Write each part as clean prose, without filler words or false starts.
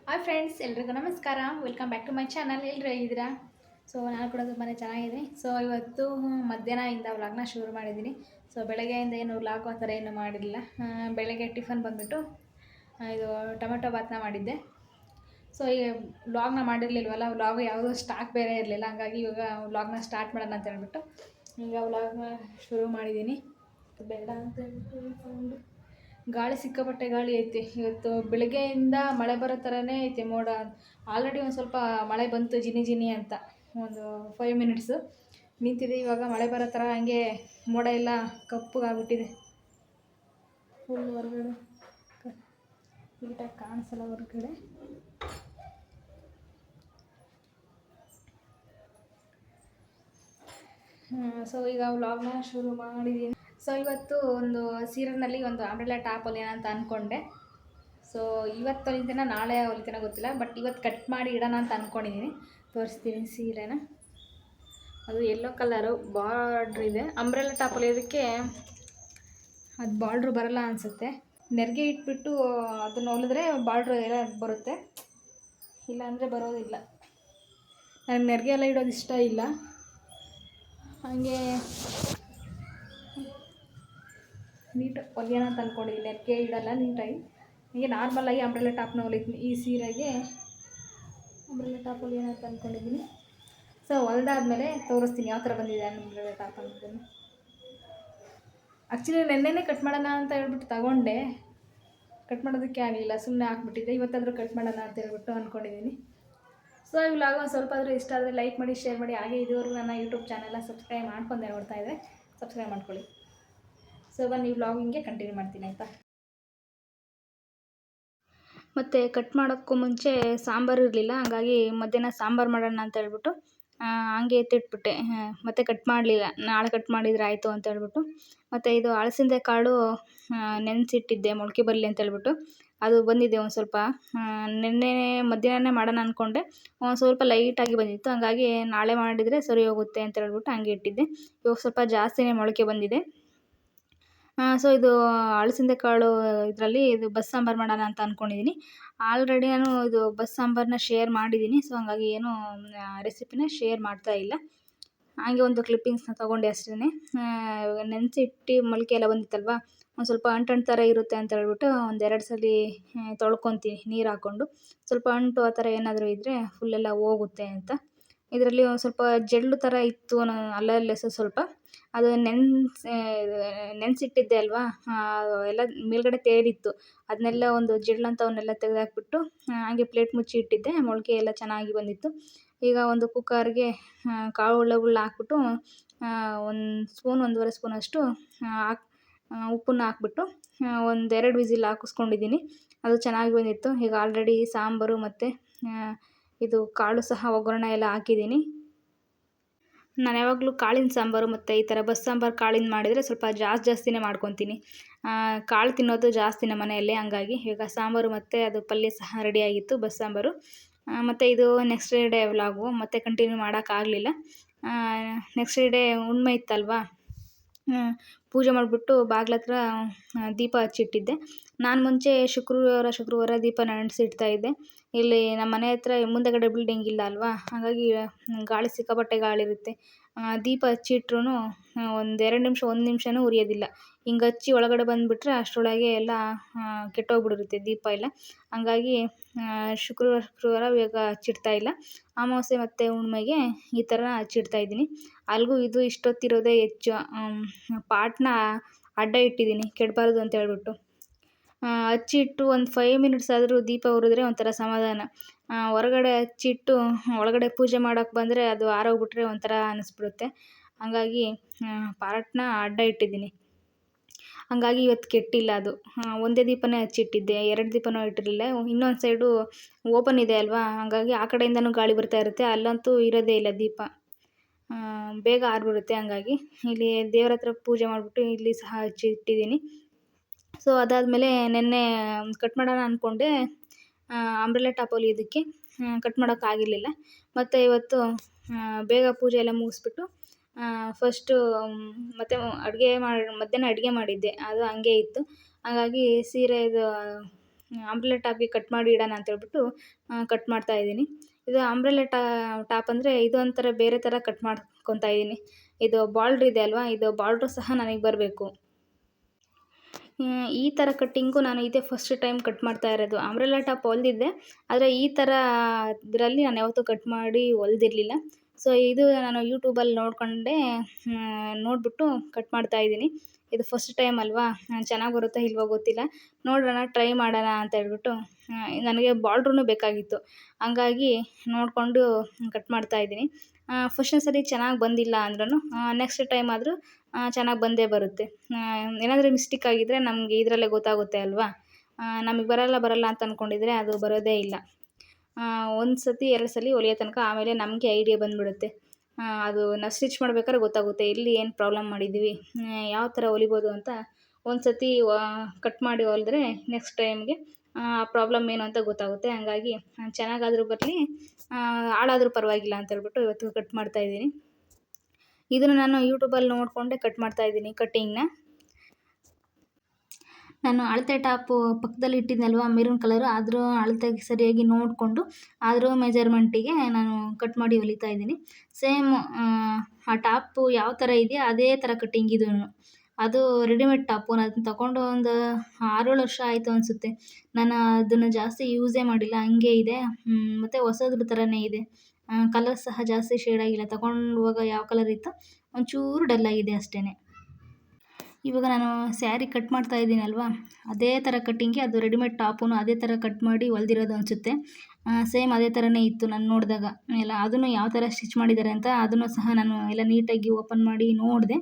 Hi friends, ಎಲ್ರಿಗೂ ನಮಸ್ಕಾರ. Welcome back to my channel. ಎಲ್ಲರೂ ಹೇಗಿದ್ದೀರಾ? ಸೊ ನಾನು ಕೂಡ ತುಂಬಾ ಚೆನ್ನಾಗಿದ್ದೀನಿ. ಸೊ ಇವತ್ತು ಮಧ್ಯಾಹ್ನದಿಂದ ವ್ಲಾಗ್ನ ಶುರು ಮಾಡಿದ್ದೀನಿ. ಸೊ ಬೆಳಗ್ಗೆಯಿಂದ ಏನು ವ್ಲಾಗ್ ಆ ಥರ ಏನು ಮಾಡಿರಲಿಲ್ಲ. ಬೆಳಗ್ಗೆ ಟಿಫನ್ ಬಂದುಬಿಟ್ಟು ಇದು ಟೊಮೆಟೊ ಬಾತನ್ನ ಮಾಡಿದ್ದೆ. ಸೊ ಈಗ ವ್ಲಾಗ್ನ ಮಾಡಿರಲಿಲ್ವಲ್ಲ, ವ್ಲಾಗ್ ಯಾವುದೂ ಸ್ಟಾಕ್ ಬೇರೆ ಇರಲಿಲ್ಲ. ಹಂಗಾಗಿ ಇವಾಗ ವ್ಲಾಗ್ನ ಸ್ಟಾರ್ಟ್ ಮಾಡೋಣ ಅಂತ ಹೇಳ್ಬಿಟ್ಟು ಈಗ ವ್ಲಾಗ್ನ ಶುರು ಮಾಡಿದ್ದೀನಿ. ಬೇಡ ಅಂತ ಹೇಳ್ಬಿಟ್ಟು ಗಾಳಿ, ಸಿಕ್ಕಾಪಟ್ಟೆ ಗಾಳಿ ಐತೆ. ಇವತ್ತು ಬೆಳಗ್ಗೆಯಿಂದ ಮಳೆ ಬರೋ ಥರನೇ ಐತೆ ಮೋಡ. ಆಲ್ರೆಡಿ ಒಂದು ಸ್ವಲ್ಪ ಮಳೆ ಬಂತು ಜಿನಿ ಜಿನಿ ಅಂತ, ಒಂದು 5 ಮಿನಿಟ್ಸು ನಿಂತಿದೆ. ಇವಾಗ ಮಳೆ ಬರೋ ಥರ ಹಂಗೆ ಮೋಡ ಎಲ್ಲ ಕಪ್ಪಗಾಗ್ಬಿಟ್ಟಿದೆ. ಫುಲ್ ಹೊರಗಡೆ ನೀಟಾಗಿ ಕಾಣಿಸಲ್ಲ ಹೊರಗಡೆ. ಸೊ ಈಗ ವ್ಲಾಗ್ನ ಶುರು ಮಾಡಿದ್ದೀನಿ. ಸೊ ಇವತ್ತು ಒಂದು ಸೀರೆನಲ್ಲಿ ಒಂದು ಅಂಬ್ರೆಲಾ ಟಾಪ್ ಹೊಲಿಯೋಣ ಅಂತ ಅಂದ್ಕೊಂಡೆ. ಸೊ ಇವತ್ತು ಹೊಲಿತೇನ ನಾಳೆ ಹೊಲಿತೇನ ಗೊತ್ತಿಲ್ಲ, ಬಟ್ ಇವತ್ತು ಕಟ್ ಮಾಡಿ ಇಡೋಣ ಅಂತ ಅಂದ್ಕೊಂಡಿದ್ದೀನಿ. ತೋರಿಸ್ತೀನಿ ಸೀರೆನ. ಅದು ಯೆಲ್ಲೋ ಕಲರು ಬಾರ್ಡ್ರ್ ಇದೆ. ಅಂಬ್ರೆಲಾ ಟಾಪ್ ಹೊಲಿಯೋದಕ್ಕೆ ಅದು ಬಾರ್ಡ್ರು ಬರಲ್ಲ ಅನಿಸುತ್ತೆ. ನೆರಿಗೆ ಇಟ್ಬಿಟ್ಟು ಅದನ್ನು ಹೊಲಿದ್ರೆ ಬಾರ್ಡ್ರು ಎಲ್ಲ ಬರುತ್ತೆ, ಇಲ್ಲಾಂದರೆ ಬರೋದಿಲ್ಲ. ನನಗೆ ನೆರಿಗೆ ಎಲ್ಲ ಇಡೋದು ಇಷ್ಟ ಇಲ್ಲ. ಹಾಗೆ ನೀಟ್ ಹೊಲಿಯೋಣ ಅಂತ ಅಂದ್ಕೊಂಡಿದ್ದೀನಿ. ನೆರಿಗೆ ಇಡಲ್ಲ ನೀಟಾಗಿ. ಹೀಗೆ ನಾರ್ಮಲಾಗಿ ಅಂಬ್ರೆಲಾ ಟಾಪ್ನ ಹೊಲಿತೀನಿ. ಈ ಸೀರೆಗೆ ಅಂಬ್ರೆಲಾ ಟಾಪ್ ಹೊಲಿಯೋಣ ಅಂತ ಅಂದ್ಕೊಂಡಿದ್ದೀನಿ. ಸೊ ಹೊಲ್ದಾದ್ಮೇಲೆ ತೋರಿಸ್ತೀನಿ ಯಾವ ಥರ ಬಂದಿದೆ ಅಂಬ್ರೆಲಾ ಟಾಪ್ ಅಂದ್ಕೊಂಡು. ಆ್ಯಕ್ಚುಲಿ ನೆನ್ನೆನೇ ಕಟ್ ಮಾಡೋಣ ಅಂತ ಹೇಳ್ಬಿಟ್ಟು ತಗೊಂಡೆ, ಕಟ್ ಮಾಡೋದಕ್ಕೆ ಆಗಲಿಲ್ಲ, ಸುಮ್ಮನೆ ಹಾಕ್ಬಿಟ್ಟಿದ್ದೆ. ಇವತ್ತಾದರೂ ಕಟ್ ಮಾಡೋಣ ಅಂತ ಹೇಳ್ಬಿಟ್ಟು ಅಂದ್ಕೊಂಡಿದ್ದೀನಿ. ಸೊ ಈ ವ್ಲಾಗ್ ಒಂದು ಸ್ವಲ್ಪ ಆದರೂ ಇಷ್ಟ ಆದರೆ ಲೈಕ್ ಮಾಡಿ, ಶೇರ್ ಮಾಡಿ. ಹಾಗೆ ಇದುವರೆಗೂ ನನ್ನ ಯೂಟ್ಯೂಬ್ ಚಾನಲ್ನ ಸಬ್ಸ್ಕ್ರೈಬ್ ಮಾಡ್ಕೊಂಡೆ ನೋಡ್ತಾ ಇದ್ದರೆ ಸಬ್ಸ್ಕ್ರೈಬ್ ಮಾಡ್ಕೊಳ್ಳಿ. ಸೊ ಬನ್ನಿ ವ್ಲಾಗಿಂಗೆ ಕಂಟಿನ್ಯೂ ಮಾಡ್ತೀನಿ ಆಯಿತಾ. ಮತ್ತು ಕಟ್ ಮಾಡೋಕ್ಕೂ ಮುಂಚೆ ಸಾಂಬಾರು ಇರಲಿಲ್ಲ, ಹಾಗಾಗಿ ಮಧ್ಯಾಹ್ನ ಸಾಂಬಾರು ಮಾಡೋಣ ಅಂತ ಹೇಳ್ಬಿಟ್ಟು ಹಂಗೆ ಎತ್ತಿಟ್ಬಿಟ್ಟೆ. ಮತ್ತು ಕಟ್ ಮಾಡಲಿಲ್ಲ, ನಾಳೆ ಕಟ್ ಮಾಡಿದರೆ ಆಯಿತು ಅಂತ ಹೇಳ್ಬಿಟ್ಟು. ಮತ್ತು ಇದು ಅಳಸಂದೆ ಕಾಳು ನೆನೆಸಿಟ್ಟಿದ್ದೆ ಮೊಳಕೆ ಬರಲಿ ಅಂತ ಹೇಳ್ಬಿಟ್ಟು. ಅದು ಬಂದಿದೆ ಒಂದು ಸ್ವಲ್ಪ. ನಿನ್ನೆ ಮಧ್ಯಾಹ್ನನೇ ಮಾಡೋಣ ಅಂದ್ಕೊಂಡೆ, ಒಂದು ಸ್ವಲ್ಪ ಲೈಟಾಗಿ ಬಂದಿತ್ತು. ಹಂಗಾಗಿ ನಾಳೆ ಮಾಡಿದರೆ ಸರಿ ಹೋಗುತ್ತೆ ಅಂತ ಹೇಳ್ಬಿಟ್ಟು ಹಂಗೆ ಇಟ್ಟಿದ್ದೆ. ಇವಾಗ ಸ್ವಲ್ಪ ಜಾಸ್ತಿನೇ ಮೊಳಕೆ ಬಂದಿದೆ. ಸೊ ಇದು ಅಳಸಂದೆ ಕಾಳು ಇದರಲ್ಲಿ ಇದು ಬಸ್ಸಾಂಬಾರು ಮಾಡೋಣ ಅಂತ ಅಂದ್ಕೊಂಡಿದ್ದೀನಿ. ಆಲ್ರೆಡಿ ನಾನು ಇದು ಬಸ್ಸಾಂಬಾರನ್ನ ಶೇರ್ ಮಾಡಿದ್ದೀನಿ. ಸೊ ಹಂಗಾಗಿ ಏನೂ ರೆಸಿಪಿನ ಶೇರ್ ಮಾಡ್ತಾ ಇಲ್ಲ. ಹಾಗೆ ಒಂದು ಕ್ಲಿಪ್ಪಿಂಗ್ಸ್ನ ತೊಗೊಂಡೆ ಅಷ್ಟೇ. ನೆನೆಸಿಟ್ಟು ಮೊಳಕೆ ಎಲ್ಲ ಬಂದಿತ್ತಲ್ವ, ಒಂದು ಸ್ವಲ್ಪ ಅಂಟು ಥರ ಇರುತ್ತೆ ಅಂತ ಹೇಳ್ಬಿಟ್ಟು ಒಂದೆರಡು ಸಲ ತೊಳ್ಕೊತೀನಿ ನೀರು ಹಾಕ್ಕೊಂಡು. ಸ್ವಲ್ಪ ಅಂಟು ಆ ಥರ ಏನಾದರೂ ಇದ್ದರೆ ಫುಲ್ಲೆಲ್ಲ ಹೋಗುತ್ತೆ ಅಂತ. ಇದರಲ್ಲಿ ಒಂದು ಸ್ವಲ್ಪ ಜೆಲ್ಲು ಥರ ಇತ್ತು, ಅಲ್ಲಲ್ಲೇ ಸ್ವಲ್ಪ ಅದು ನೆನೆಸಿಟ್ಟಿದ್ದೆ ಅಲ್ವಾ, ಎಲ್ಲ ಮೇಲ್ಗಡೆ ತೇಲಿತ್ತು. ಅದನ್ನೆಲ್ಲ ಒಂದು ಜೆಲ್ಲಂಥವನ್ನೆಲ್ಲ ತೆಗೆದಾಕ್ಬಿಟ್ಟು ಹಾಗೆ ಪ್ಲೇಟ್ ಮುಚ್ಚಿ ಇಟ್ಟಿದ್ದೆ. ಮೊಳಕೆ ಎಲ್ಲ ಚೆನ್ನಾಗಿ ಬಂದಿತ್ತು. ಈಗ ಒಂದು ಕುಕ್ಕರ್ಗೆ ಕಾಳುಗಳನ್ನ ಹಾಕ್ಬಿಟ್ಟು ಒಂದು ಸ್ಪೂನ್, 1.5 ಸ್ಪೂನಷ್ಟು ಉಪ್ಪನ್ನ ಹಾಕ್ಬಿಟ್ಟು 1-2 ವಿಸಿಲ್ ಹಾಕಿಸ್ಕೊಂಡಿದ್ದೀನಿ. ಅದು ಚೆನ್ನಾಗಿ ಬಂದಿತ್ತು. ಈಗ ಆಲ್ರೆಡಿ ಸಾಂಬಾರು ಮತ್ತು ಇದು ಕಾಳು ಸಹ ಒಗ್ಗರಣೆ ಎಲ್ಲ ಹಾಕಿದ್ದೀನಿ. ನಾನು ಯಾವಾಗಲೂ ಕಾಳಿನ ಸಾಂಬಾರು ಮತ್ತು ಈ ಥರ ಬಸ್ಸಾಂಬಾರು ಕಾಳಿಂದ ಮಾಡಿದರೆ ಸ್ವಲ್ಪ ಜಾಸ್ತಿನೇ ಮಾಡ್ಕೊತೀನಿ. ಕಾಳು ತಿನ್ನೋದು ಜಾಸ್ತಿ ನಮ್ಮ ಮನೆಯಲ್ಲಿ. ಹಂಗಾಗಿ ಈಗ ಸಾಂಬಾರು ಮತ್ತು ಅದು ಪಲ್ಯ ಸಹ ರೆಡಿಯಾಗಿತ್ತು, ಬಸ್ಸಾಂಬಾರು. ಮತ್ತು ಇದು ನೆಕ್ಸ್ಟ್ ಡೇ ವ್ಲಾಗು, ಮತ್ತೆ ಕಂಟಿನ್ಯೂ ಮಾಡೋಕ್ಕಾಗಲಿಲ್ಲ. ನೆಕ್ಸ್ಟ್ ಡೇ ಹುಣ್ಣಿಮೆ ಇತ್ತಲ್ವಾ, ಪೂಜೆ ಮಾಡಿಬಿಟ್ಟು ಬಾಗ್ಲ ಹತ್ರ ದೀಪ ಹಚ್ಚಿಟ್ಟಿದ್ದೆ. ನಾನು ಮುಂಚೆ ಶುಕ್ರವಾರ ದೀಪನ ಅಂಟಿಸಿಡ್ತಾಯಿದ್ದೆ. ಇಲ್ಲಿ ನಮ್ಮ ಮನೆ ಹತ್ರ ಮುಂದೆಗಡೆ ಬಿಲ್ಡಿಂಗ್ ಇಲ್ಲ ಅಲ್ವಾ, ಹಾಗಾಗಿ ಗಾಳಿ, ಸಿಕ್ಕಾಪಟ್ಟೆ ಗಾಳಿ ಇರುತ್ತೆ. ದೀಪ ಹಚ್ಚಿಟ್ರೂ ಒಂದು 2 ನಿಮಿಷ, 1 ನಿಮಿಷನೂ ಉರಿಯೋದಿಲ್ಲ. ಹಿಂಗೆ ಹಚ್ಚಿ ಒಳಗಡೆ ಬಂದುಬಿಟ್ರೆ ಅಷ್ಟರೊಳಗೆ ಎಲ್ಲ ಕೆಟ್ಟೋಗ್ಬಿಟ್ಟಿರುತ್ತೆ ದೀಪ ಎಲ್ಲ. ಹಂಗಾಗಿ ಶುಕ್ರವಾರ ಇವಾಗ ಹಚ್ಚಿಡ್ತಾಯಿಲ್ಲ. ಅಮಾವಾಸ್ಯೆ ಮತ್ತು ಹುಣ್ಣಿಮೆಗೆ ಈ ಥರ ಹಚ್ಚಿಡ್ತಾಯಿದ್ದೀನಿ. ಅಲ್ಲಿಗೂ ಇದು ಇಷ್ಟೊತ್ತಿರೋದೇ ಹೆಚ್ಚು. ಪಾಟ್ನ ಅಡ್ಡ ಇಟ್ಟಿದ್ದೀನಿ ಕೆಡಬಾರ್ದು ಅಂತ ಹೇಳ್ಬಿಟ್ಟು. ಹಚ್ಚಿಟ್ಟು ಒಂದು 5 ಮಿನಿಟ್ಸ್ ಆದರೂ ದೀಪ ಉರಿದ್ರೆ ಒಂಥರ ಸಮಾಧಾನ. ಹೊರಗಡೆ ಹಚ್ಚಿಟ್ಟು ಒಳಗಡೆ ಪೂಜೆ ಮಾಡೋಕ್ಕೆ ಬಂದರೆ ಅದು ಆರೋಗ್ಬಿಟ್ರೆ ಒಂಥರ ಅನ್ನಿಸ್ಬಿಡುತ್ತೆ. ಹಂಗಾಗಿ ಪಾಟ್ನ ಅಡ್ಡ ಇಟ್ಟಿದ್ದೀನಿ. ಹಂಗಾಗಿ ಇವತ್ತು ಕೆಟ್ಟಿಲ್ಲ ಅದು. ಒಂದೇ ದೀಪನೇ ಹಚ್ಚಿಟ್ಟಿದ್ದೆ, 2 ದೀಪನೂ ಇಟ್ಟಿರಲಿಲ್ಲ. ಇನ್ನೊಂದು ಸೈಡು ಓಪನ್ ಇದೆ ಅಲ್ವಾ, ಹಾಗಾಗಿ ಆ ಕಡೆಯಿಂದನೂ ಗಾಳಿ ಬರ್ತಾ ಇರುತ್ತೆ. ಅಲ್ಲಂತೂ ಇರೋದೇ ಇಲ್ಲ ದೀಪ, ಬೇಗ ಆರಿಬಿಡುತ್ತೆ. ಹಂಗಾಗಿ ಇಲ್ಲಿ ದೇವ್ರ ಹತ್ರ ಪೂಜೆ ಮಾಡಿಬಿಟ್ಟು ಇಲ್ಲಿ ಸಹ ಹಚ್ಚಿಟ್ಟಿದ್ದೀನಿ. ಸೊ ಅದಾದಮೇಲೆ ನೆನ್ನೆ ಕಟ್ ಮಾಡೋಣ ಅಂದ್ಕೊಂಡೆ, ಅಂಬ್ರೆಲಾ ಟಾಪ್ ಹೊಲಿಯೋದಕ್ಕೆ ಕಟ್ ಮಾಡೋಕ್ಕಾಗಿರಲಿಲ್ಲ. ಮತ್ತು ಇವತ್ತು ಬೇಗ ಪೂಜೆ ಎಲ್ಲ ಮುಗಿಸ್ಬಿಟ್ಟು ಫಸ್ಟು ಮತ್ತು ಮಧ್ಯಾಹ್ನ ಅಡುಗೆ ಮಾಡಿದ್ದೆ, ಅದು ಹಂಗೆ ಇತ್ತು. ಹಾಗಾಗಿ ಸೀರೆದು ಅಂಬ್ರೆಲಾ ಟಾಪಿಗೆ ಕಟ್ ಮಾಡಿ ಇಡೋಣ ಅಂತ ಹೇಳ್ಬಿಟ್ಟು ಕಟ್ ಮಾಡ್ತಾ ಇದ್ದೀನಿ. ಇದು ಅಂಬ್ರೆಲಾ ಟಾಪ್ ಅಂದರೆ ಇದು ಒಂಥರ ಬೇರೆ ಥರ ಕಟ್ ಮಾಡ್ಕೊತಾ ಇದ್ದೀನಿ. ಇದು ಬಾರ್ಡ್ರ್ ಇದೆ ಅಲ್ವಾ, ಇದು ಬಾರ್ಡ್ರು ಸಹ ನನಗೆ ಬರಬೇಕು. ಈ ಥರ ಕಟ್ಟಿಂಗು ನಾನು ಇದೇ ಫಸ್ಟ್ ಟೈಮ್ ಕಟ್ ಮಾಡ್ತಾ ಇರೋದು. ಅಂಬ್ರೆಲಾ ಟಾಪ್ ಹೊಲ್ದಿದ್ದೆ, ಆದರೆ ಈ ಥರ ಇದರಲ್ಲಿ ನಾನು ಯಾವತ್ತೂ ಕಟ್ ಮಾಡಿ ಹೊಲ್ದಿರಲಿಲ್ಲ. ಸೊ ಇದು ನಾನು ಯೂಟ್ಯೂಬಲ್ಲಿ ನೋಡ್ಕೊಂಡೆ ನೋಡಿಬಿಟ್ಟು ಕಟ್ ಮಾಡ್ತಾ ಇದ್ದೀನಿ. ಇದು ಫಸ್ಟ್ ಟೈಮ್ ಅಲ್ವಾ, ಚೆನ್ನಾಗಿ ಬರುತ್ತೋ ಇಲ್ವೋ ಗೊತ್ತಿಲ್ಲ, ನೋಡೋಣ ಟ್ರೈ ಮಾಡೋಣ ಅಂತ ಹೇಳ್ಬಿಟ್ಟು ನನಗೆ ಬಾರ್ಡ್ರೂ ಬೇಕಾಗಿತ್ತು. ಹಂಗಾಗಿ ನೋಡಿಕೊಂಡು ಕಟ್ ಮಾಡ್ತಾ ಇದ್ದೀನಿ. ಫಸ್ಟ್ನೇ ಸರಿ ಚೆನ್ನಾಗಿ ಬಂದಿಲ್ಲ ಅಂದ್ರೂ ನೆಕ್ಸ್ಟ್ ಟೈಮ್ ಆದರೂ ಚೆನ್ನಾಗಿ ಬಂದೇ ಬರುತ್ತೆ. ಏನಾದರೂ ಮಿಸ್ಟೇಕ್ ಆಗಿದ್ದರೆ ನಮಗೆ ಇದರಲ್ಲೇ ಗೊತ್ತಾಗುತ್ತೆ ಅಲ್ವಾ. ನಮಗೆ ಬರಲ್ಲ ಅಂತ ಅಂದ್ಕೊಂಡಿದ್ರೆ ಅದು ಬರೋದೇ ಇಲ್ಲ. ಒಂದು ಸತಿ 2 ಸಲ ಹೊಲಿಯೋ ತನಕ ಆಮೇಲೆ ನಮಗೆ ಐಡಿಯಾ ಬಂದುಬಿಡುತ್ತೆ. ಅದು ನಾವು ಸ್ಟಿಚ್ ಮಾಡ್ಬೇಕಾದ್ರೆ ಗೊತ್ತಾಗುತ್ತೆ ಎಲ್ಲಿ ಏನು ಪ್ರಾಬ್ಲಮ್ ಮಾಡಿದ್ದೀವಿ, ಯಾವ ಥರ ಹೊಲಿಬೋದು ಅಂತ. ಒಂದು ಸತಿ ಕಟ್ ಮಾಡಿ ಹೊಲಿದ್ರೆ ನೆಕ್ಸ್ಟ್ ಟೈಮ್ಗೆ ಆ ಪ್ರಾಬ್ಲಮ್ ಏನು ಅಂತ ಗೊತ್ತಾಗುತ್ತೆ. ಹಂಗಾಗಿ ಚೆನ್ನಾಗಾದರೂ ಬರಲಿ, ಹಾಳಾದರೂ ಪರವಾಗಿಲ್ಲ ಅಂತ ಹೇಳ್ಬಿಟ್ಟು ಇವತ್ತು ಕಟ್ ಮಾಡ್ತಾಯಿದ್ದೀನಿ. ಇದನ್ನು ನಾನು ಯೂಟ್ಯೂಬಲ್ಲಿ ನೋಡಿಕೊಂಡೆ ಕಟ್ ಮಾಡ್ತಾಯಿದ್ದೀನಿ ಕಟ್ಟಿಂಗ್ನ. ನಾನು ಅಳತೆ ಟಾಪು ಪಕ್ಕದಲ್ಲಿ ಇಟ್ಟಿದ್ನಲ್ವ ಮೆರೂನ್ ಕಲರು, ಅದ್ರ ಅಳತೆಗೆ ಸರಿಯಾಗಿ ನೋಡಿಕೊಂಡು ಅದ್ರ ಮೆಜರ್ಮೆಂಟಿಗೆ ನಾನು ಕಟ್ ಮಾಡಿ ಹೊಲಿತಾ ಇದ್ದೀನಿ. ಸೇಮ್ ಆ ಟಾಪು ಯಾವ ಥರ ಇದೆಯೋ ಅದೇ ಥರ ಕಟ್ಟಿಂಗ್ ಇದೂನು. ಅದು ರೆಡಿಮೇಡ್ ಟಾಪು. ನಾನು ಅದನ್ನ ತಗೊಂಡು ಒಂದು 6-7 ವರ್ಷ ಆಯಿತು ಅನಿಸುತ್ತೆ. ನಾನು ಅದನ್ನು ಜಾಸ್ತಿ ಯೂಸೇ ಮಾಡಿಲ್ಲ, ಹಂಗೆ ಇದೆ. ಮತ್ತು ಹೊಸದ್ರ ಥರನೇ ಇದೆ. ಕಲರ್ ಸಹ ಜಾಸ್ತಿ ಶೇಡ್ ಆಗಿಲ್ಲ. ತಗೊಂಡಾಗ ಯಾವ ಕಲರ್ ಇತ್ತೋ ಒಂಚೂರು ಡಲ್ ಆಗಿದೆ ಅಷ್ಟೇ. ಇವಾಗ ನಾನು ಸ್ಯಾರಿ ಕಟ್ ಮಾಡ್ತಾ ಇದ್ದೀನಲ್ವ, ಅದೇ ಥರ ಕಟ್ಟಿಂಗ್ಗೆ ಅದು ರೆಡಿಮೇಡ್ ಟಾಪು ಅದೇ ಥರ ಕಟ್ ಮಾಡಿ ಹೊಲ್ದಿರೋದು ಅನಿಸುತ್ತೆ. ಸೇಮ್ ಅದೇ ಥರನೇ ಇತ್ತು ನಾನು ನೋಡಿದಾಗ ಎಲ್ಲ. ಅದನ್ನು ಯಾವ ಥರ ಸ್ಟಿಚ್ ಮಾಡಿದ್ದಾರೆ ಅಂತ ಅದನ್ನು ಸಹ ನಾನು ಎಲ್ಲ ನೀಟಾಗಿ ಓಪನ್ ಮಾಡಿ ನೋಡಿದೆ.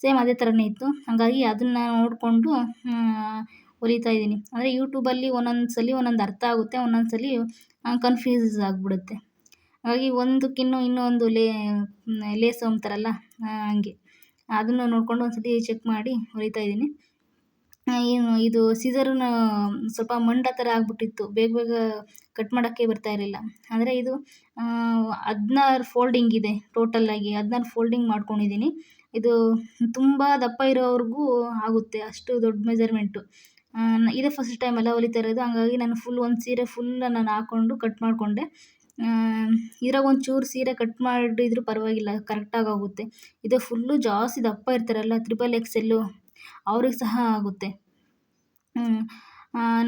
ಸೇಮ್ ಅದೇ ಥರನೇ ಇತ್ತು. ಹಾಗಾಗಿ ಅದನ್ನು ನೋಡಿಕೊಂಡು ಹೊಲಿತಾ ಇದ್ದೀನಿ. ಅಂದರೆ ಯೂಟ್ಯೂಬಲ್ಲಿ ಒಂದೊಂದು ಸಲ ಒಂದೊಂದು ಅರ್ಥ ಆಗುತ್ತೆ, ಒಂದೊಂದು ಸಲ ಕನ್ಫ್ಯೂಸ್ ಆಗಿಬಿಡುತ್ತೆ. ಹಾಗಾಗಿ ಒಂದಕ್ಕಿನ್ನೂ ಇನ್ನೊಂದು ಲೇಸ್ ಅಂತಾರಲ್ಲ ಹಂಗೆ. ಅದನ್ನು ನೋಡಿಕೊಂಡು ಒಂದು ಸತಿ ಚೆಕ್ ಮಾಡಿ ಹೊಲಿತಾ ಇದ್ದೀನಿ. ಏನು ಇದು ಸೀಸರನ್ನ ಸ್ವಲ್ಪ ಮಂಡ ಥರ ಆಗಿಬಿಟ್ಟಿತ್ತು. ಬೇಗ ಕಟ್ ಮಾಡೋಕ್ಕೆ ಬರ್ತಾ ಇರಲಿಲ್ಲ. ಅಂದರೆ ಇದು 16 ಫೋಲ್ಡಿಂಗ್ ಇದೆ ಟೋಟಲಾಗಿ. 16 ಫೋಲ್ಡಿಂಗ್ ಮಾಡ್ಕೊಂಡಿದ್ದೀನಿ. ಇದು ತುಂಬ ದಪ್ಪ ಇರೋವರೆಗೂ ಆಗುತ್ತೆ, ಅಷ್ಟು ದೊಡ್ಡ ಮೆಜರ್ಮೆಂಟು. ಇದೇ ಫಸ್ಟ್ ಟೈಮ್ ಎಲ್ಲ ಹೊಲಿತಾ ಇರೋದು. ಹಂಗಾಗಿ ನಾನು ಒಂದು ಸೀರೆ ನಾನು ಹಾಕ್ಕೊಂಡು ಕಟ್ ಮಾಡಿಕೊಂಡೆ. ಇದ್ರಾಗ ಒಂಚೂರು ಸೀರೆ ಕಟ್ ಮಾಡಿದ್ರೂ ಪರವಾಗಿಲ್ಲ, ಕರೆಕ್ಟಾಗಿ ಆಗುತ್ತೆ. ಇದು ಫುಲ್ಲು ಜಾಸ್ತಿ ದಪ್ಪ ಇರ್ತಾರಲ್ಲ, XXL ಅವ್ರಿಗೆ ಸಹ ಆಗುತ್ತೆ.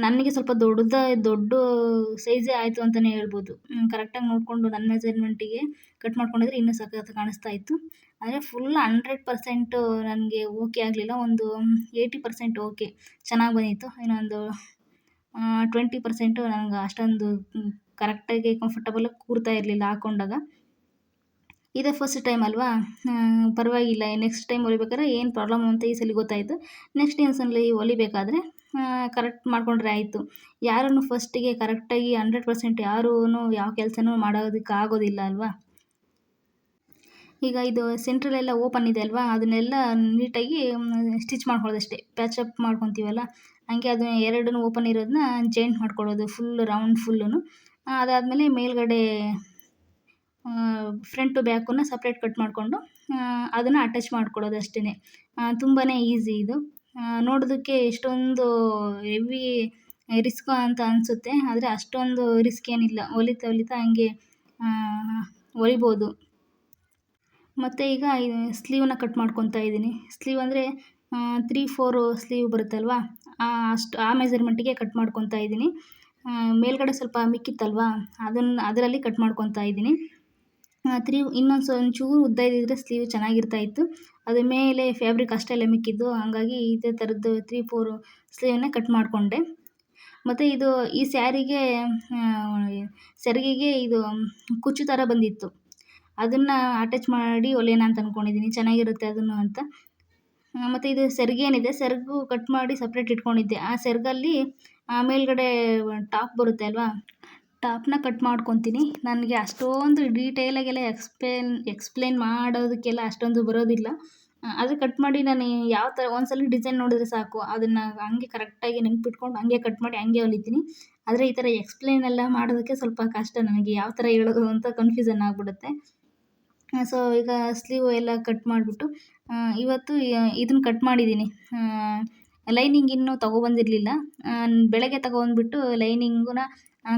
ನನಗೆ ಸ್ವಲ್ಪ ದೊಡ್ಡ ಸೈಜೇ ಆಯಿತು ಅಂತಲೇ ಹೇಳ್ಬೋದು. ಕರೆಕ್ಟಾಗಿ ನೋಡಿಕೊಂಡು ನನ್ನ ಮೆಜರ್ಮೆಂಟಿಗೆ ಕಟ್ ಮಾಡ್ಕೊಂಡಿದ್ರೆ ಇನ್ನೂ ಸಖತ್ತಾಗಿ ಕಾಣಿಸ್ತಾ ಇತ್ತು. ಆದರೆ ಫುಲ್ 100% ನನಗೆ ಓಕೆ ಆಗಲಿಲ್ಲ. ಒಂದು 80% ಓಕೆ ಚೆನ್ನಾಗಿ ಬಂದಿತ್ತು. ಇನ್ನೊಂದು 20% ನನಗೆ ಅಷ್ಟೊಂದು ಕರೆಕ್ಟಾಗಿ ಕಂಫರ್ಟಬಲಾಗಿ ಕೂರ್ತಾ ಇರಲಿಲ್ಲ ಹಾಕ್ಕೊಂಡಾಗ. ಇದೇ ಫಸ್ಟ್ ಟೈಮ್ ಅಲ್ವಾ, ಪರವಾಗಿಲ್ಲ. ನೆಕ್ಸ್ಟ್ ಟೈಮ್ ಹೊಲಿಬೇಕಾದ್ರೆ ಏನು ಪ್ರಾಬ್ಲಮ್ ಅಂತ ಈ ಸಲ ಗೊತ್ತಾಯಿತು. ನೆಕ್ಸ್ಟ್ ಇನ್ನೊಂದ್ಸಲ ಹೊಲಿಬೇಕಾದ್ರೆ ಕರೆಕ್ಟ್ ಮಾಡಿಕೊಂಡ್ರೆ ಆಯಿತು. ಯಾರೂ ಫಸ್ಟಿಗೆ ಕರೆಕ್ಟಾಗಿ 100% ಯಾರೂ ಯಾವ ಕೆಲಸನೂ ಮಾಡೋದಕ್ಕೆ ಆಗೋದಿಲ್ಲ ಅಲ್ವಾ. ಈಗ ಇದು ಸೆಂಟ್ರಲೆಲ್ಲ ಓಪನ್ ಇದೆ ಅಲ್ವಾ, ಅದನ್ನೆಲ್ಲ ನೀಟಾಗಿ ಸ್ಟಿಚ್ ಮಾಡ್ಕೊಳ್ಳೋದಷ್ಟೇ. ಪ್ಯಾಚಪ್ ಮಾಡ್ಕೊತೀವಲ್ಲ ಹಂಗೆ ಅದು 2 ಓಪನ್ ಇರೋದನ್ನ ಜಾಯಿಂಟ್ ಮಾಡ್ಕೊಳ್ಳೋದು ರೌಂಡ್ ಫುಲ್ಲೂ. ಅದಾದಮೇಲೆ ಮೇಲ್ಗಡೆ ಫ್ರಂಟು ಬ್ಯಾಕನ್ನು ಸಪ್ರೇಟ್ ಕಟ್ ಮಾಡಿಕೊಂಡು ಅದನ್ನು ಅಟ್ಯಾಚ್ ಮಾಡ್ಕೊಳ್ಳೋದು ಅಷ್ಟೇ. ತುಂಬಾ ಈಸಿ ಇದು. ನೋಡೋದಕ್ಕೆ ಎಷ್ಟೊಂದು ಹೆವಿ ರಿಸ್ಕ್ ಅಂತ ಅನಿಸುತ್ತೆ, ಆದರೆ ಅಷ್ಟೊಂದು ರಿಸ್ಕ್ ಏನಿಲ್ಲ. ಹೊಲಿತಾ ಹಂಗೆ ಹೊಲಿಬೋದು. ಮತ್ತು ಈಗ ಸ್ಲೀವನ್ನ ಕಟ್ ಮಾಡ್ಕೊತಾ ಇದ್ದೀನಿ. ಸ್ಲೀವ್ ಅಂದರೆ 3/4 ಸ್ಲೀವ್ ಬರುತ್ತಲ್ವಾ, ಆ ಮೆಜರ್ಮೆಂಟಿಗೆ ಕಟ್ ಮಾಡ್ಕೊತಾ ಇದ್ದೀನಿ. ಮೇಲ್ಗಡೆ ಸ್ವಲ್ಪ ಮಿಕ್ಕಿತ್ತಲ್ವಾ, ಅದರಲ್ಲಿ ಕಟ್ ಮಾಡ್ಕೊತಾ ಇದ್ದೀನಿ. ಒಂಚೂರು ಉದ್ದ ಇದ್ದಿದ್ರೆ ಸ್ಲೀವ್ ಚೆನ್ನಾಗಿರ್ತಾಯಿತ್ತು. ಅದ್ರ ಮೇಲೆ ಫ್ಯಾಬ್ರಿಕ್ ಅಷ್ಟೆಲ್ಲ ಮಿಕ್ಕಿದ್ದು. ಹಾಗಾಗಿ ಇದೇ ಥರದ್ದು 3/4 ಸ್ಲೀವನ್ನೇ ಕಟ್ ಮಾಡಿಕೊಂಡೆ. ಮತ್ತು ಇದು ಈ ಸೆರಗಿಗೆ ಇದು ಕುಚ್ಚು ಥರ ಬಂದಿತ್ತು. ಅದನ್ನು ಅಟ್ಯಾಚ್ ಮಾಡಿ ಹೊಲಿಯೋಣ ಅಂತ ಅಂದ್ಕೊಂಡಿದ್ದೀನಿ, ಚೆನ್ನಾಗಿರುತ್ತೆ ಅದನ್ನು ಅಂತ. ಮತ್ತು ಇದು ಸೆರಗೇನಿದೆ, ಸೆರಗು ಕಟ್ ಮಾಡಿ ಸಪ್ರೇಟ್ ಇಟ್ಕೊಂಡಿದ್ದೆ. ಆ ಸೆರಗಲ್ಲಿ ಮೇಲ್ಗಡೆ ಟಾಪ್ ಬರುತ್ತೆ ಅಲ್ವಾ, ಟಾಪ್ನ ಕಟ್ ಮಾಡ್ಕೊತೀನಿ. ನನಗೆ ಅಷ್ಟೊಂದು ಡೀಟೇಲಾಗೆಲ್ಲ ಎಕ್ಸ್ಪ್ಲೇನ್ ಮಾಡೋದಕ್ಕೆಲ್ಲ ಅಷ್ಟೊಂದು ಬರೋದಿಲ್ಲ. ಆದರೆ ಕಟ್ ಮಾಡಿ ನಾನು ಯಾವ ಥರ ಒಂದ್ಸಲ ಡಿಸೈನ್ ನೋಡಿದ್ರೆ ಸಾಕು, ಅದನ್ನು ಹಂಗೆ ಕರೆಕ್ಟಾಗಿ ನೆನಪಿಟ್ಕೊಂಡು ಹಂಗೆ ಕಟ್ ಮಾಡಿ ಹಂಗೆ ಹೊಲಿತೀನಿ. ಆದರೆ ಈ ಥರ ಎಕ್ಸ್ಪ್ಲೇನ್ ಎಲ್ಲ ಮಾಡೋದಕ್ಕೆ ಸ್ವಲ್ಪ ಕಷ್ಟ ನನಗೆ. ಯಾವ ಥರ ಹೇಳೋದು ಅಂತ ಕನ್ಫ್ಯೂಷನ್ ಆಗಿಬಿಡುತ್ತೆ. ಸೊ ಈಗ ಸ್ಲೀವ್ ಎಲ್ಲ ಕಟ್ ಮಾಡಿಬಿಟ್ಟು ಇವತ್ತು ಇದನ್ನು ಕಟ್ ಮಾಡಿದ್ದೀನಿ. ಲೈನಿಂಗ್ ಇನ್ನೂ ತೊಗೊಬಂದಿರಲಿಲ್ಲ. ಬೆಳಗ್ಗೆ ತೊಗೊಬಂದ್ಬಿಟ್ಟು ಲೈನಿಂಗುನ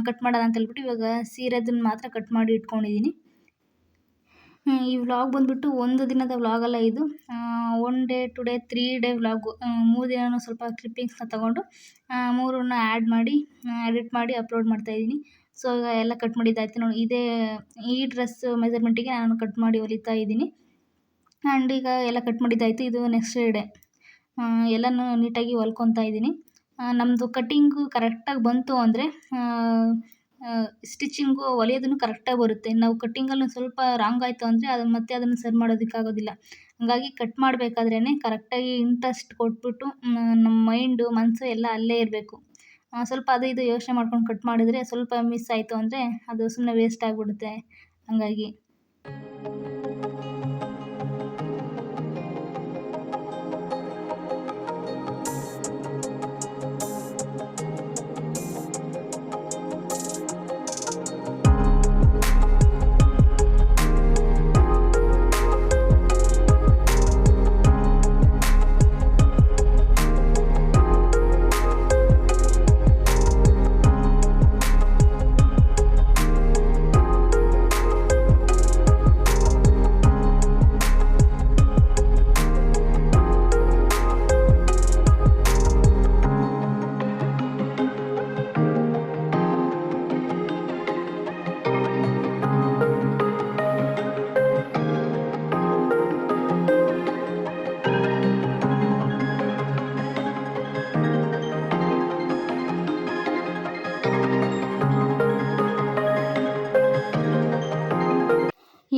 ಕಟ್ ಮಾಡೋಣ ಅಂತ ಹೇಳ್ಬಿಟ್ಟು ಇವಾಗ ಸೀರೆದನ್ನ ಮಾತ್ರ ಕಟ್ ಮಾಡಿ ಇಟ್ಕೊಂಡಿದ್ದೀನಿ. ಈ ವ್ಲಾಗ್ ಬಂದುಬಿಟ್ಟು ಒಂದು ದಿನದ ವ್ಲಾಗ್ ಅಲ್ಲ ಇದು. 1 ಡೇ 2 ಡೇ 3 ಡೇ ವ್ಲಾಗು. 3 ದಿನವೂ ಸ್ವಲ್ಪ ಕ್ಲಿಪ್ಪಿಂಗ್ಸ್ನ ತೊಗೊಂಡು 3ನ್ನ ಆ್ಯಡ್ ಮಾಡಿ ಎಡಿಟ್ ಮಾಡಿ ಅಪ್ಲೋಡ್ ಮಾಡ್ತಾಯಿದ್ದೀನಿ. ಸೊ ಈಗ ಎಲ್ಲ ಕಟ್ ಮಾಡಿದ್ದಾಯ್ತು ನೋಡಿ. ಈ ಡ್ರೆಸ್ ಮೆಜರ್ಮೆಂಟಿಗೆ ನಾನು ಕಟ್ ಮಾಡಿ ಹೊಲಿತಾ ಇದ್ದೀನಿ. ಆ್ಯಂಡ್ ಈಗ ಎಲ್ಲ ಕಟ್ ಮಾಡಿದ್ದಾಯಿತು. ಇದು ನೆಕ್ಸ್ಟ್ ಡೇ ಎಲ್ಲನೂ ನೀಟಾಗಿ ಹೊಲ್ಕೊತಾ ಇದ್ದೀನಿ. ನಮ್ಮದು ಕಟ್ಟಿಂಗು ಕರೆಕ್ಟಾಗಿ ಬಂತು ಅಂದರೆ ಸ್ಟಿಚಿಂಗು ಹೊಲಿಯೋದನ್ನು ಕರೆಕ್ಟಾಗಿ ಬರುತ್ತೆ. ನಾವು ಕಟ್ಟಿಂಗಲ್ಲಿ ಸ್ವಲ್ಪ ರಾಂಗ್ ಆಯಿತು ಅಂದರೆ ಅದನ್ನು ಸರಿ ಮಾಡೋದಕ್ಕಾಗೋದಿಲ್ಲ. ಹಾಗಾಗಿ ಕಟ್ ಮಾಡಬೇಕಾದ್ರೇ ಕರೆಕ್ಟಾಗಿ ಇಂಟ್ರೆಸ್ಟ್ ಕೊಟ್ಬಿಟ್ಟು ನಮ್ಮ ಮೈಂಡು ಮನಸ್ಸು ಎಲ್ಲ ಅಲ್ಲೇ ಇರಬೇಕು. ಸ್ವಲ್ಪ ಅದು ಇದು ಯೋಚನೆ ಮಾಡ್ಕೊಂಡು ಕಟ್ ಮಾಡಿದರೆ ಸ್ವಲ್ಪ ಮಿಸ್ ಆಯಿತು ಅಂದರೆ ಅದು ಸುಮ್ಮನೆ ವೇಸ್ಟ್ ಆಗಿಬಿಡುತ್ತೆ. ಹಾಗಾಗಿ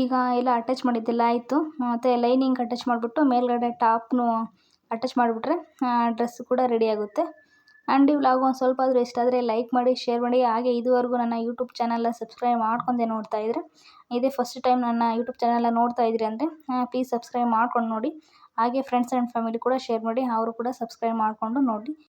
ಈಗ ಎಲ್ಲ ಅಟ್ಯಾಚ್ ಮಾಡಿದ್ದೆಲ್ಲ ಆಯಿತು. ಮತ್ತು ಲೈನಿಂಗ್ ಅಟ್ಯಾಚ್ ಮಾಡಿಬಿಟ್ಟು ಮೇಲ್ಗಡೆ ಟಾಪ್ನು ಅಟ್ಯಾಚ್ ಮಾಡಿಬಿಟ್ರೆ ಡ್ರೆಸ್ ಕೂಡ ರೆಡಿ ಆಗುತ್ತೆ. ಆ್ಯಂಡ್ ಈ ವ್ಲಾಗ್ ಒಂದು ಸ್ವಲ್ಪ ಆದರೂ ಇಷ್ಟ ಆದರೆ ಲೈಕ್ ಮಾಡಿ, ಶೇರ್ ಮಾಡಿ. ಹಾಗೆ ಇದುವರೆಗೂ ನನ್ನ ಯೂಟ್ಯೂಬ್ ಚಾನಲ್ನ ಸಬ್ಸ್ಕ್ರೈಬ್ ಮಾಡ್ಕೊಂಡೆ ನೋಡ್ತಾ ಇದ್ದರೆ, ಇದೇ ಫಸ್ಟ್ ಟೈಮ್ ನನ್ನ ಯೂಟ್ಯೂಬ್ ಚಾನಲ್ನ ನೋಡ್ತಾ ಇದ್ರಿ ಅಂದರೆ ಪ್ಲೀಸ್ ಸಬ್ಸ್ಕ್ರೈಬ್ ಮಾಡ್ಕೊಂಡು ನೋಡಿ. ಹಾಗೆ ಫ್ರೆಂಡ್ಸ್ ಆ್ಯಂಡ್ ಫ್ಯಾಮಿಲಿ ಕೂಡ ಶೇರ್ ಮಾಡಿ, ಅವರು ಕೂಡ ಸಬ್ಸ್ಕ್ರೈಬ್ ಮಾಡಿಕೊಂಡು ನೋಡಿ.